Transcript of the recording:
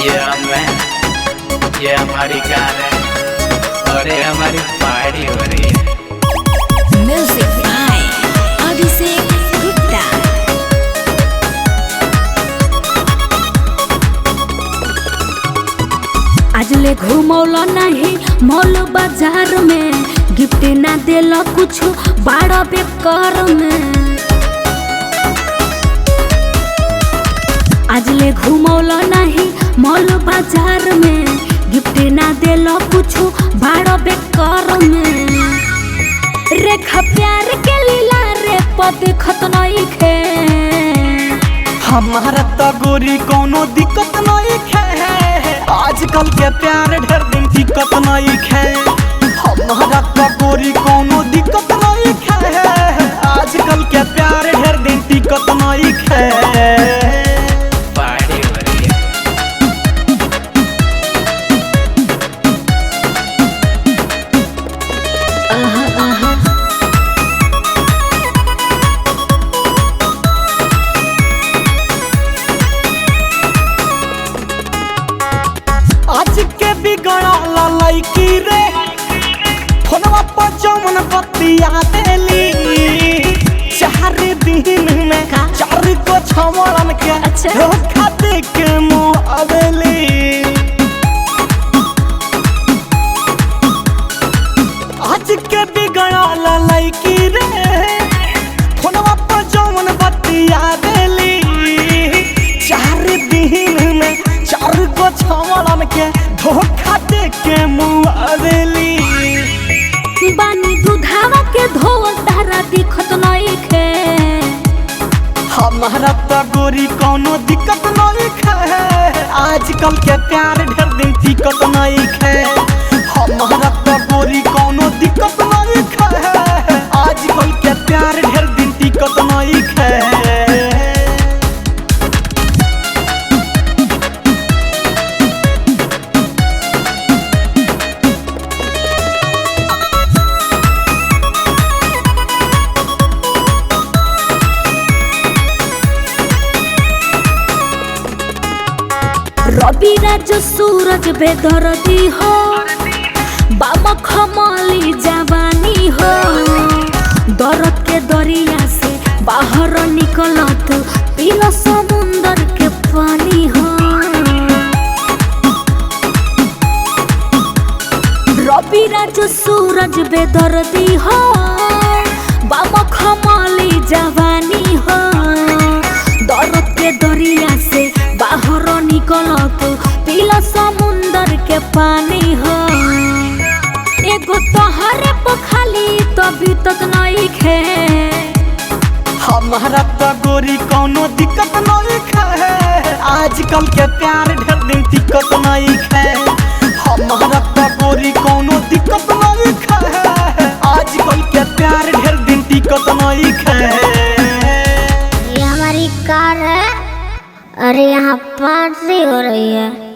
ये हमारी कार है और ये हमारी पार्टी हो रही है। Music by Abhishek Gupta. आज ले घूमौला नहीं मॉल बाजार में, गिफ्ट ना देला कुछ बड़ा बेकार में। आज ले घूमौला नहीं मॉल बाजार में, गिफ्ट ना देला कुछ बड़ा बेकार में। रेखा प्यार के लीला रे पद खत नहीं खे, हमारा तो गोरी कोनो दिक्कत नहीं है। आजकल के प्यार ढेर दिन दिक्कत नहीं है। हमारा तो गोरी कोनो दिक्कत नहीं है। आजकल के प्यार ढेर दिन दिक्कत नहीं है। पार्टी हो रही है। आज के बिगड़ा लड़की रे फोनवा पर जमन बतिया देली। 4 दिन में 4 को छमड़न के अच्छा। धोखा दे के मुँह अबेली। आज के बिगड़ा लड़की रे फोनवा पर जमन बतिया देली। 4 दिन में 4 को छमड़न के धोखा दे के मुँह अबेली। बानी दूधावा के धोवल तारा दिखत नहीं खे, हमारा तो गोरी कोनो दिक्कत नहीं है। आजकल के प्यार ढेर दिन दिक्कत नहीं है। हमारा तो गोरी कोनो दिक्कत नहीं है। आजकल के प्यार ढेर दिन दिक्कत नहीं है। रवि राज सूरज बेदर्दी हो, बाबा खमाली जवानी हो। दर्द के दरिया से बाहर निकलत पीला समुंदर के पानी हो। रवि राज सूरज बेदर्दी हो, बाबा खमाली जवानी हो। दर्द के दरिया से बाहर निकलत पीला समुंदर के पानी हो। एगो तोहरे पखाली तभी तक नहीं खे, हमारा तो गोरी कोनो दिक्कत नहीं है। आजकल के प्यार ढेर दिन दिक्कत नहीं है। हमारा तो गोरी कोनो दिक्कत नहीं है। आजकल के प्यार ढेर दिन दिक्कत नहीं है। ये हमारी कार है और यहाँ पार्टी हो रही है।